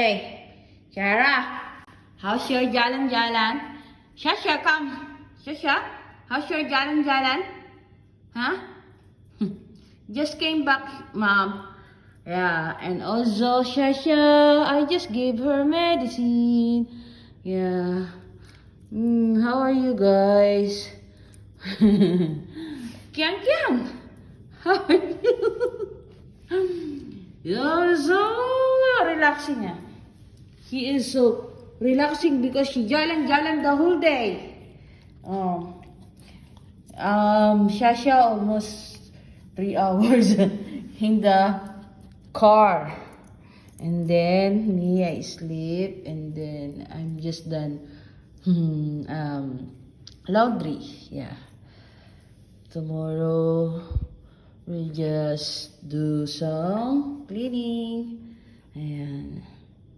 Hey, Shara, how's your Jalan? Shasha, come. Shasha, how's your Jalan? Huh? Just came back, Mom. Yeah, and also Shasha, I just gave her medicine. Yeah. How are you guys? Kyang, how are you? You're so relaxing. He is so relaxing because she jalan the whole day. Shasha almost 3 hours in the car. And then me, I sleep, and then I'm just done laundry. Yeah. Tomorrow we'll just do some cleaning. And